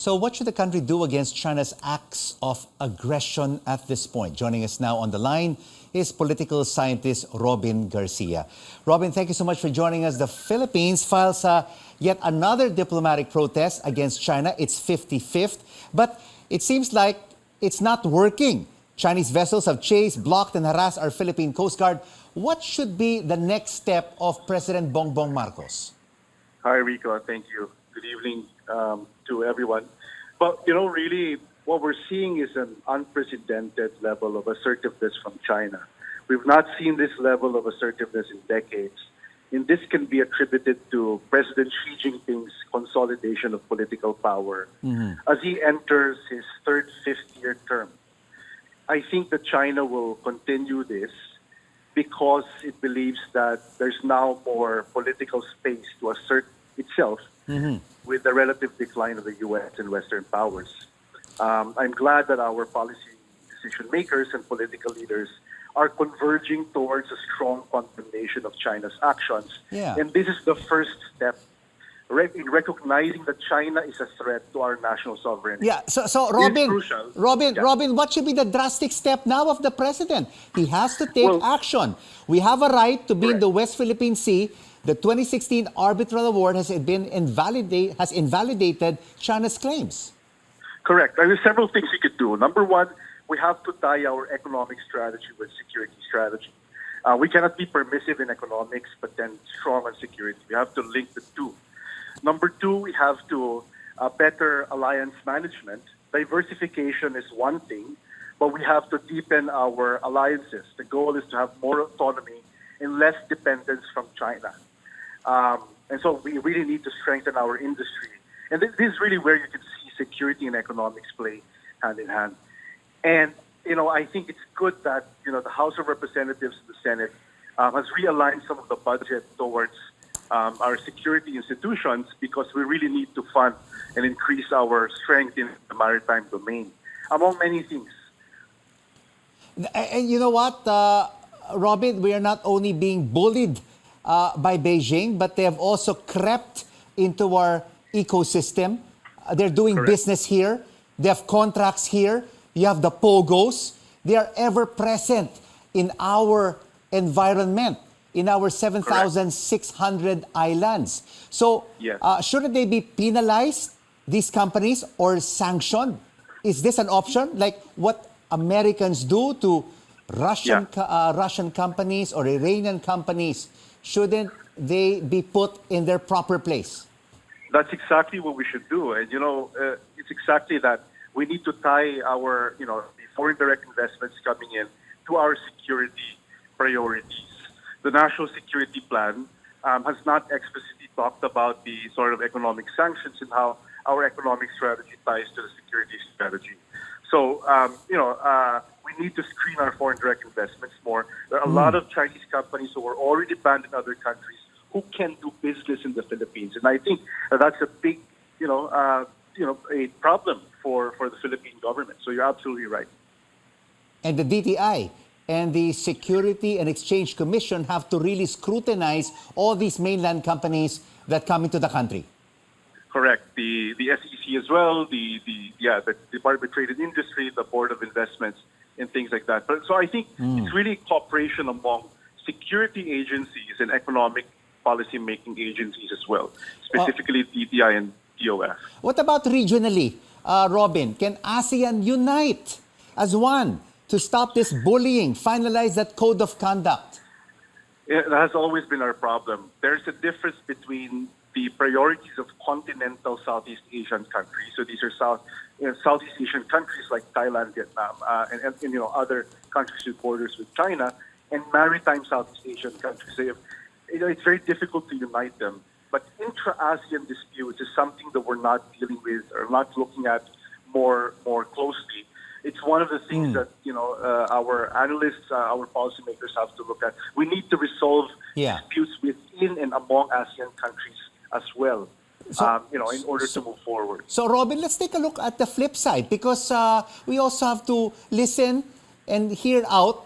So what should the country do against China's acts of aggression at this point? Joining us now on the line is political scientist Robin Garcia. Robin, thank you so much for joining us. The Philippines files yet another diplomatic protest against China. It's 55th, but it seems like it's not working. Chinese vessels have chased, blocked, and harassed our Philippine Coast Guard. What should be the next step of President Bongbong Marcos? Hi, Rico. Thank you. Good evening to everyone. But, really what we're seeing is an unprecedented level of assertiveness from China. We've not seen this level of assertiveness in decades. And this can be attributed to President Xi Jinping's consolidation of political power as he enters his third, fifth-year term. I think that China will continue this because it believes that there's now more political space to assert itself with the relative decline of the U.S. and Western powers. I'm glad that our policy decision makers and political leaders are converging towards a strong condemnation of China's actions. Yeah. And this is the first step in recognizing that China is a threat to our national sovereignty. Yeah, so Robin, crucial. Robin, what should be the drastic step now of the president? He has to take Well, action. We have a right to be in correct. the West Philippine Sea. The 2016 arbitral award has invalidated China's claims. Correct. There are several things we could do. Number one, we have to tie our economic strategy with security strategy. We cannot be permissive in economics, but then strong on security. We have to link the two. Number two, we have to better alliance management. Diversification is one thing, but we have to deepen our alliances. The goal is to have more autonomy and less dependence from China. And so we really need to strengthen our industry. And this is really where you can see security and economics play hand in hand. And, I think it's good that, the House of Representatives and the Senate has realigned some of the budget towards our security institutions because we really need to fund and increase our strength in the maritime domain, among many things. And you know what, Robin, we are not only being bullied by Beijing, but they have also crept into our ecosystem. They're doing Correct. business here. They have contracts here. You have the POGOs. They are ever present in our environment, in our 7,600 islands. So Yes. shouldn't they be penalized, these companies, or sanctioned? Is this an option? Like what Americans do to Russian companies or Iranian companies? Shouldn't they be put in their proper place? That's exactly what we should do. And, it's exactly that. We need to tie our, the foreign direct investments coming in to our security priorities. The National Security Plan has not explicitly talked about the sort of economic sanctions and how our economic strategy ties to the security strategy. So, we need to screen our foreign direct investments more. There are a lot of Chinese companies who are already banned in other countries who can do business in the Philippines. And I think that's a big, a problem for the Philippine government. So you're absolutely right. And the DTI and the Security and Exchange Commission have to really scrutinize all these mainland companies that come into the country. Correct. The SEC as well, the Department of Trade and Industry, the Board of Investments, and things like that. But so I think it's really cooperation among security agencies and economic policy-making agencies as well, specifically DTI and DOF. What about regionally, Robin? Can ASEAN unite as one to stop this bullying, finalize that code of conduct? It has always been our problem. There's a difference between the priorities of continental Southeast Asian countries. So these are Southeast Asian countries like Thailand, Vietnam, and other countries with borders with China, and maritime Southeast Asian countries. It's very difficult to unite them. But intra-ASEAN disputes is something that we're not dealing with or not looking at more closely. It's one of the things that our analysts, our policymakers have to look at. We need to resolve disputes within and among ASEAN countries as well, in order to move forward. So, Robin, let's take a look at the flip side because we also have to listen and hear out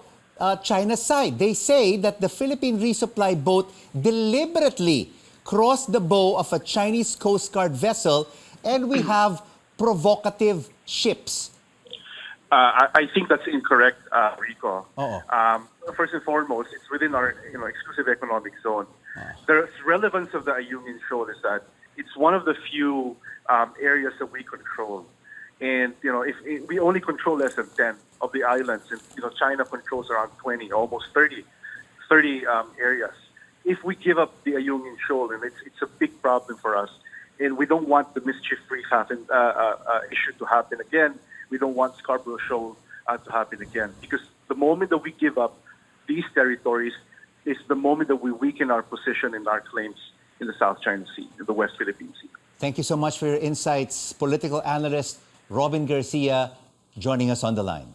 China's side. They say that the Philippine resupply boat deliberately crossed the bow of a Chinese Coast Guard vessel, and we have provocative ships? I think that's incorrect, Rico. Oo. First and foremost, it's within our exclusive economic zone. The relevance of the Ayungin Shoal is that it's one of the few areas that we control. And if we only control less than 10 of the islands, and China controls around 20, almost 30 areas. If we give up the Ayungin Shoal, and it's a big problem for us, and we don't want the mischief-free issue to happen again. We don't want Scarborough Shoal to happen again, because the moment that we give up these territories is the moment that we weaken our position and our claims in the South China Sea, in the West Philippine Sea. Thank you so much for your insights. Political analyst Robin Garcia joining us on the line.